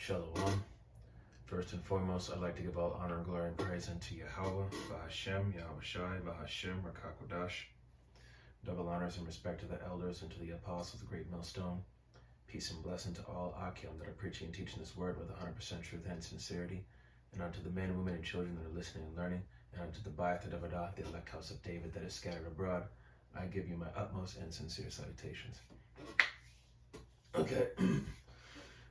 Shalom. First and foremost, I'd like to give all honor and glory and praise unto Yahweh, Bahashem, Yahweh Shai, Bahashem, Rakakodash. Double honors and respect to the elders and to the apostles of the great millstone. Peace and blessing to all Akim that are preaching and teaching this word with 100% truth and sincerity. And unto the men, women, and children that are listening and learning. And unto the Ba'ath Davadah, the elect house of David that is scattered abroad. I give you my utmost and sincere salutations. Okay.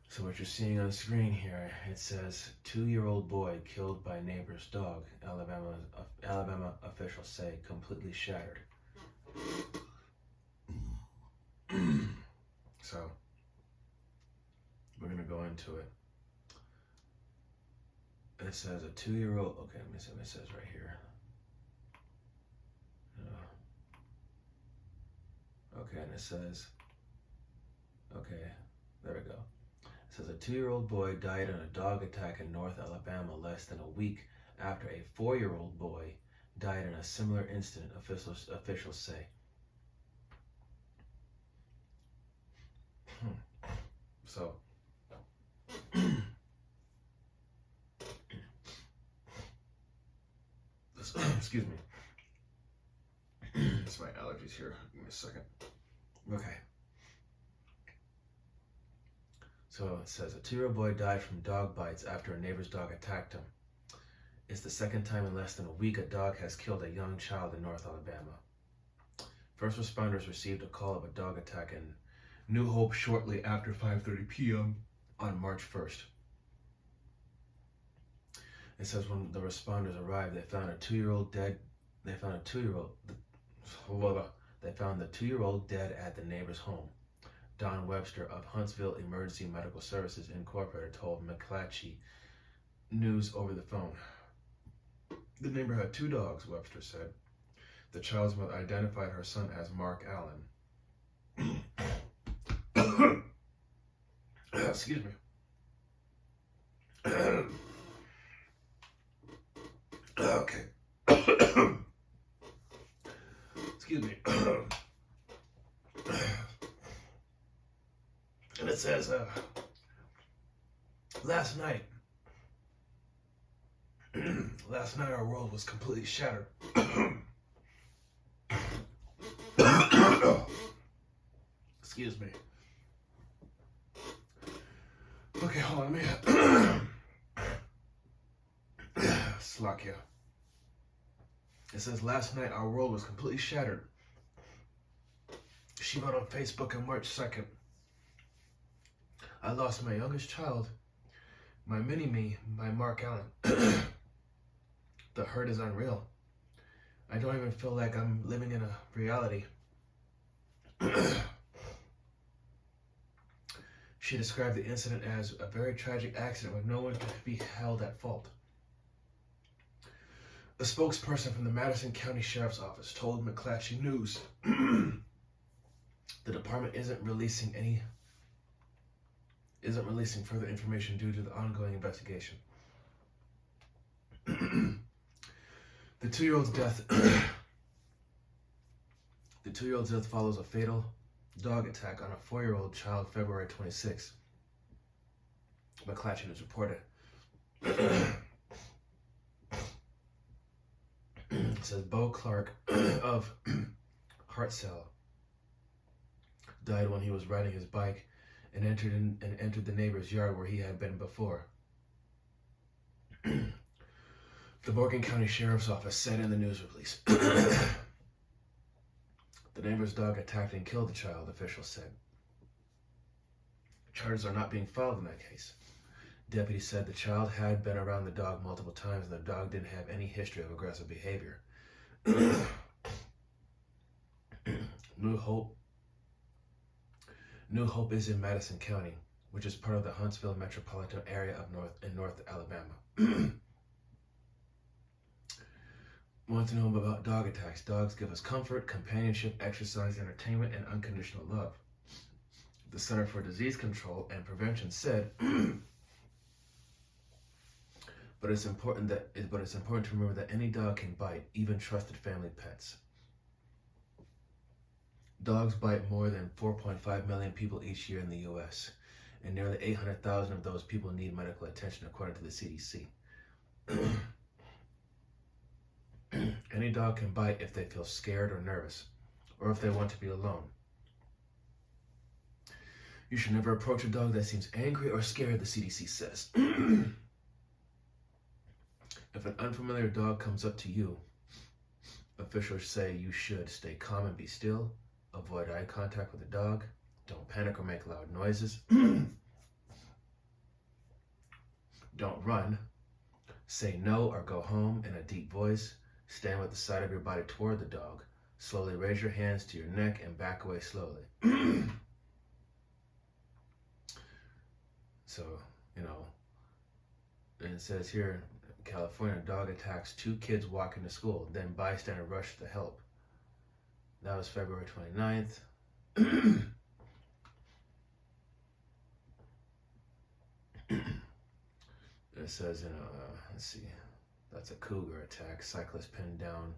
So what you're seeing on the screen here, it says 2-year-old boy killed by neighbor's dog. Alabama officials say completely shattered. So we're gonna go into it. It says a 2-year-old. Okay, let me see what it says right here. Okay, and it says. Okay, there we go. It says a 2-year-old boy died in a dog attack in North Alabama less than a week after a 4-year-old boy died in a similar incident, officials say. So, excuse me. It's my allergies here. Give me a second. Okay. So it says a 2-year-old boy died from dog bites after a neighbor's dog attacked him. It's the second time in less than a week a dog has killed a young child in North Alabama. First responders received a call of a dog attack in New Hope shortly after 5:30 p.m. on March 1st. It says when the responders arrived, they found the 2-year-old dead at the neighbor's home. Don Webster of Huntsville Emergency Medical Services Incorporated told McClatchy News over the phone. The neighbor had 2 dogs, Webster said. The child's mother identified her son as Mark Allen. Excuse me. Okay. Excuse me. And it says, last night our world was completely shattered. Excuse me. Okay, hold on a minute. Slakia. It says, last night our world was completely shattered. She wrote on Facebook on March 2nd. I lost my youngest child, my mini-me, by Mark Allen. The hurt is unreal. I don't even feel like I'm living in a reality. She described the incident as a very tragic accident with no one to be held at fault. A spokesperson from the Madison County Sheriff's Office told McClatchy News the department isn't releasing further information due to the ongoing investigation. The 2-year-old's death follows a fatal dog attack on a 4-year-old child February 26th. McClatchy News reported. It says Bo Clark of Hartselle died when he was riding his bike and entered the neighbor's yard where he had been before. The Morgan County Sheriff's Office said in the news release. The neighbor's dog attacked and killed the child, officials said. Charges are not being filed in that case. Deputies said the child had been around the dog multiple times and the dog didn't have any history of aggressive behavior. New Hope is in Madison County, which is part of the Huntsville metropolitan area of North Alabama. Want to know about dog attacks? Dogs give us comfort, companionship, exercise, entertainment, and unconditional love. The Center for Disease Control and Prevention said, but it's important to remember that any dog can bite, even trusted family pets. Dogs bite more than 4.5 million people each year in the U.S. and nearly 800,000 of those people need medical attention, according to the CDC. Any dog can bite if they feel scared or nervous, or if they want to be alone. You should never approach a dog that seems angry or scared, the CDC says. If an unfamiliar dog comes up to you, officials say you should stay calm and be still, avoid eye contact with the dog, don't panic or make loud noises, don't run, say no or go home in a deep voice, stand with the side of your body toward the dog, slowly raise your hands to your neck and back away slowly. So, and it says here, California, dog attacks 2 kids walking to school, then bystander rushed to help. That was February 29th. It says, let's see, that's a cougar attack. Cyclist pinned down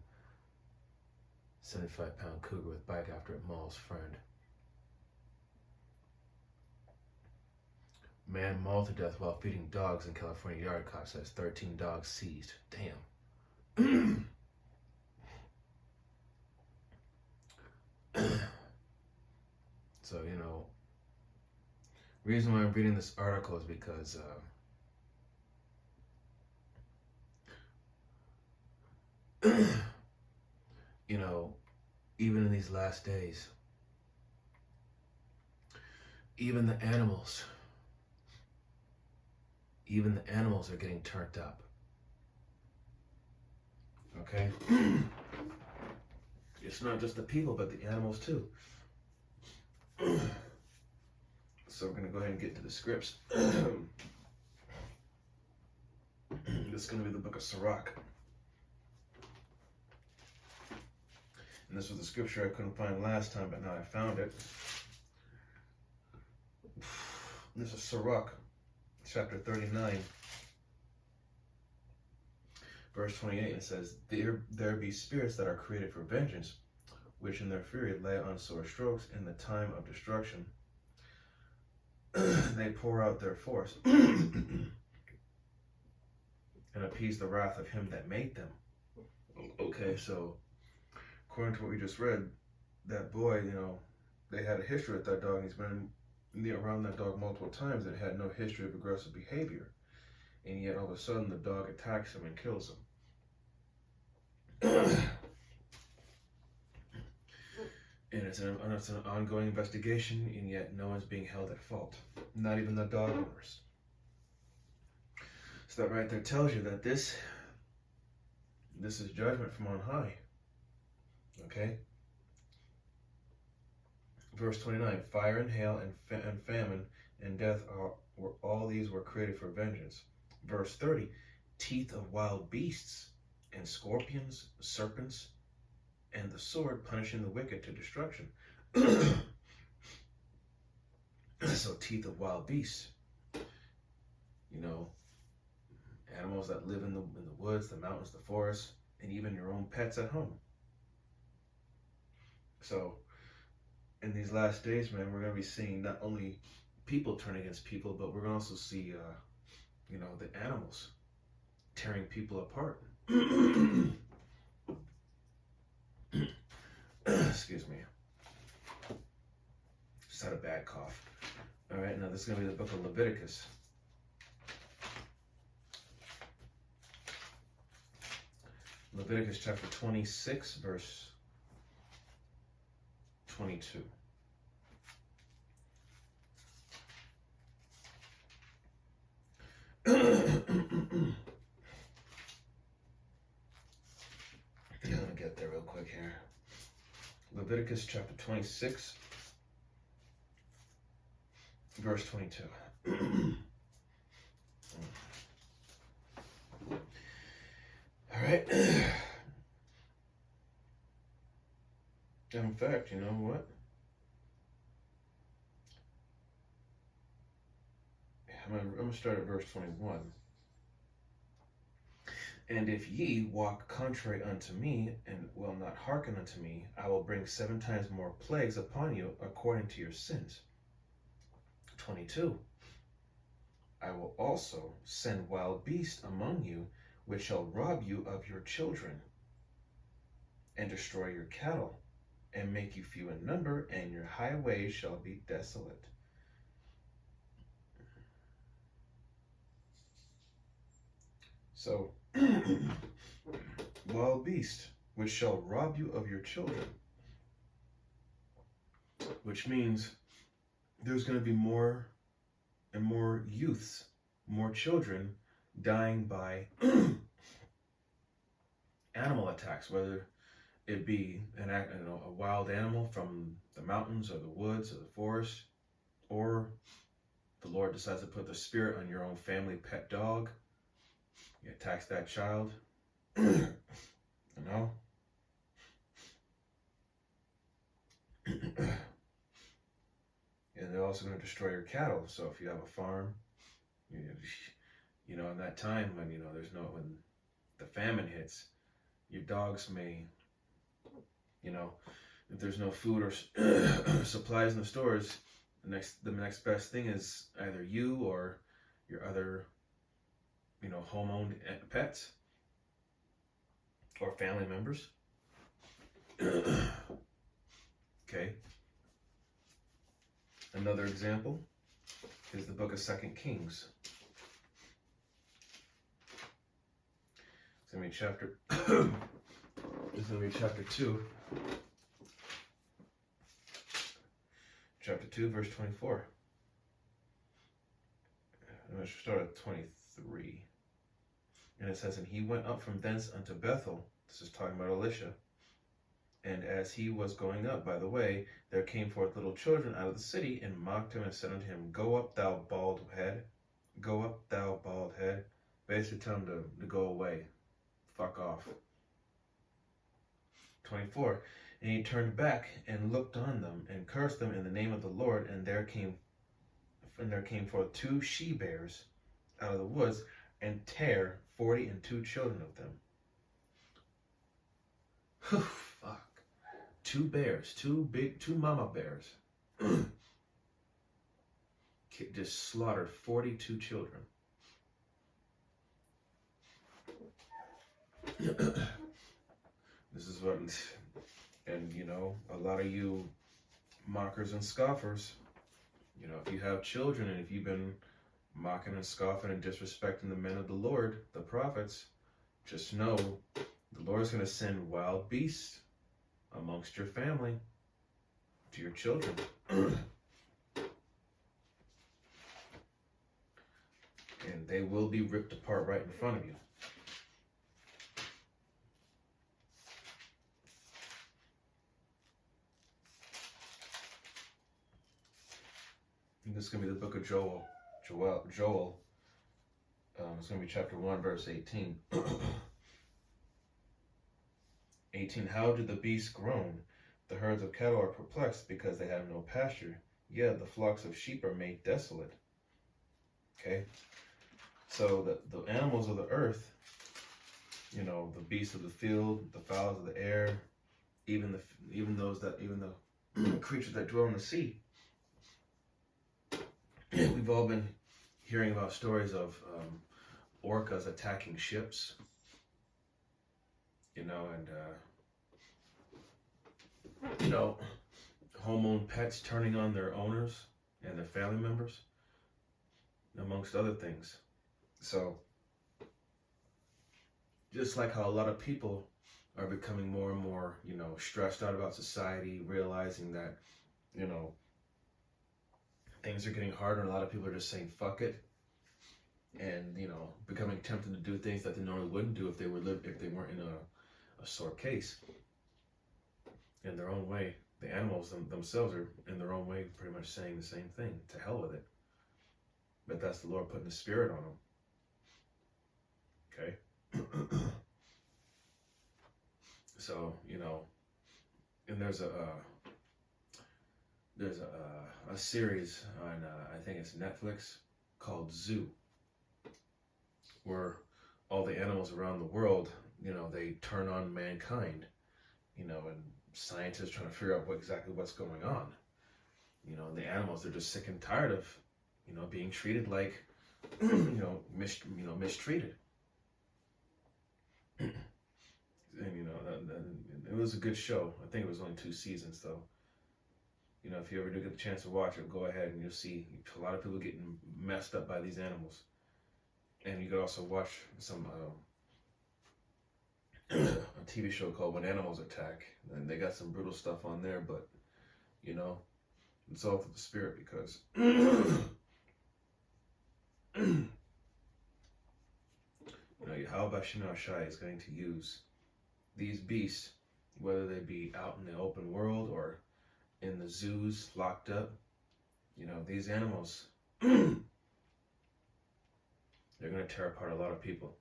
75-pound cougar with bike after it mauls friend. Man mauled to death while feeding dogs in California yard. Cop says 13 dogs seized. Damn. So, reason why I'm reading this article is because even in these last days, even the animals are getting turned up. Okay? It's not just the people, but the animals too. So we're going to go ahead and get to the scripts. This is going to be the book of Sirach. And this was the scripture I couldn't find last time, but now I found it. This is Sirach, chapter 39, verse 28. It says, there be spirits that are created for vengeance, which in their fury lay on sore strokes in the time of destruction. They pour out their force and appease the wrath of him that made them. Okay, so according to what we just read, that boy, they had a history with that dog. He's been around that dog multiple times and had no history of aggressive behavior. And yet all of a sudden the dog attacks him and kills him. And it's an ongoing investigation, and yet no one's being held at fault. Not even the dog owners. So that right there tells you that this is judgment from on high. Okay? Verse 29, fire and hail and famine and death all these were created for vengeance. Verse 30, teeth of wild beasts and scorpions, serpents, and the sword punishing the wicked to destruction. So teeth of wild beasts, animals that live in the woods, the mountains, the forests, and even your own pets at home. So in these last days, man, we're going to be seeing not only people turn against people, but we're going to also see, the animals tearing people apart. Excuse me. Just had a bad cough. All right, now this is going to be the book of Leviticus. Leviticus chapter 26, verse 22. I'm going to get there real quick here. Leviticus chapter 26, verse 22. All right. In fact, you know what? I'm going to start at verse 21. And if ye walk contrary unto me, and will not hearken unto me, I will bring 7 times more plagues upon you according to your sins. 22. I will also send wild beasts among you, which shall rob you of your children, and destroy your cattle, and make you few in number, and your highways shall be desolate. So, wild beast, which shall rob you of your children, which means there's going to be more and more youths, more children dying by animal attacks, whether it be a wild animal from the mountains or the woods or the forest, or the Lord decides to put the spirit on your own family pet dog. He attacks that child. You know? And they're also going to destroy your cattle. So if you have a farm, you know, in that time when, when the famine hits, your dogs may, if there's no food or supplies in the stores, the next best thing is either you or your other, home-owned pets or family members. Okay. Another example is the book of 2 Kings. It's going to be chapter 2. Chapter 2, verse 24. And I should start at 23. And it says, and he went up from thence unto Bethel. This is talking about Elisha. And as he was going up by the way, there came forth little children out of the city, and mocked him, and said unto him, Go up, thou bald head. Go up, thou bald head. Basically tell him to go away. Fuck off. 24. And he turned back and looked on them, and cursed them in the name of the Lord. And there came forth 2 she-bears out of the woods, and tare 42 children of them. Fuck. 2 bears, 2 mama bears, just slaughtered 42 children. This is what, and a lot of you mockers and scoffers, if you have children and if you've been mocking and scoffing and disrespecting the men of the Lord, the prophets, just know the Lord's going to send wild beasts amongst your family to your children. And they will be ripped apart right in front of you. And this is going to be the book of Joel. It's going to be chapter 1, verse 18. 18. How did the beasts groan? The herds of cattle are perplexed, because they have no pasture. Yeah, the flocks of sheep are made desolate. Okay? So the animals of the earth, the beasts of the field, the fowls of the air, even the creatures that dwell in the sea. We've all been hearing about stories of orcas attacking ships, and home-owned pets turning on their owners and their family members, amongst other things. So, just like how a lot of people are becoming more and more, stressed out about society, realizing that, things are getting harder, and a lot of people are just saying, fuck it, and, becoming tempted to do things that they normally wouldn't do if they weren't in a sore case. In their own way, the animals themselves are in their own way pretty much saying the same thing. To hell with it. But that's the Lord putting the spirit on them. Okay? So, and there's a series on, I think it's Netflix, called Zoo, where all the animals around the world, they turn on mankind, and scientists trying to figure out exactly what's going on. The animals, they're just sick and tired of, being treated like mistreated. And it was a good show. I think it was only 2 seasons though. If you ever do get the chance to watch it, go ahead and you'll see a lot of people getting messed up by these animals. And you could also watch some a TV show called When Animals Attack, and they got some brutal stuff on there, but it's all for the spirit because Yahweh Shem Shai is going to use these beasts, whether they be out in the open world or in the zoos locked up. These animals, they're going to tear apart a lot of people,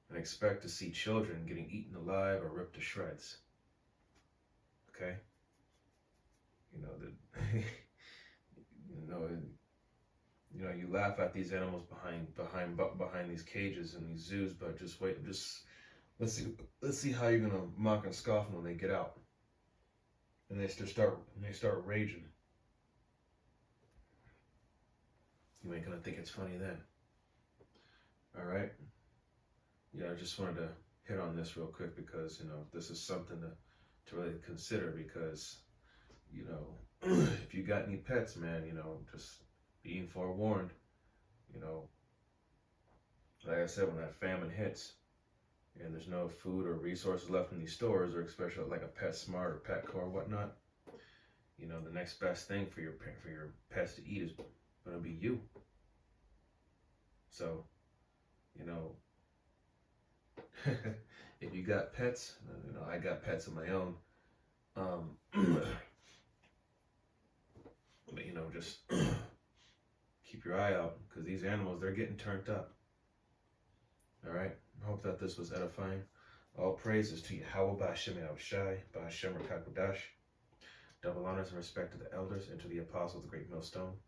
and expect to see children getting eaten alive or ripped to shreds. Okay? You laugh at these animals behind these cages and these zoos, but just wait, let's see how you're gonna mock and scoff them when they get out, and they start raging. You ain't gonna think it's funny then. All right. I just wanted to hit on this real quick because this is something to really consider, because if you got any pets, man, just being forewarned. Like I said, when that famine hits and there's no food or resources left in these stores, or especially like a PetSmart or Petco or whatnot, the next best thing for your pets to eat is going to be you. So, if you got pets, I got pets of my own. But just keep your eye out, because these animals, they're getting turned up. All right. I hope that this was edifying. All praises to Yahweh Ba'Shem Yahushai, Ba'Shem Rakakodash. Double honors and respect to the elders and to the apostles of the great millstone.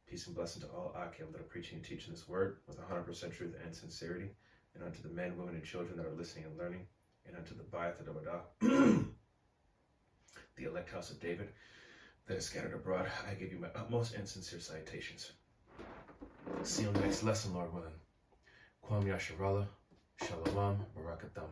Peace and blessing to all Akim that are preaching and teaching this word with 100% truth and sincerity, and unto the men, women, and children that are listening and learning, and unto the Ba'ath Adabadah, the elect house of David that is scattered abroad. I give you my utmost and sincere salutations. See you on the next lesson, Lord willing. Kwam Yasharallah, Shalom, Barakatham.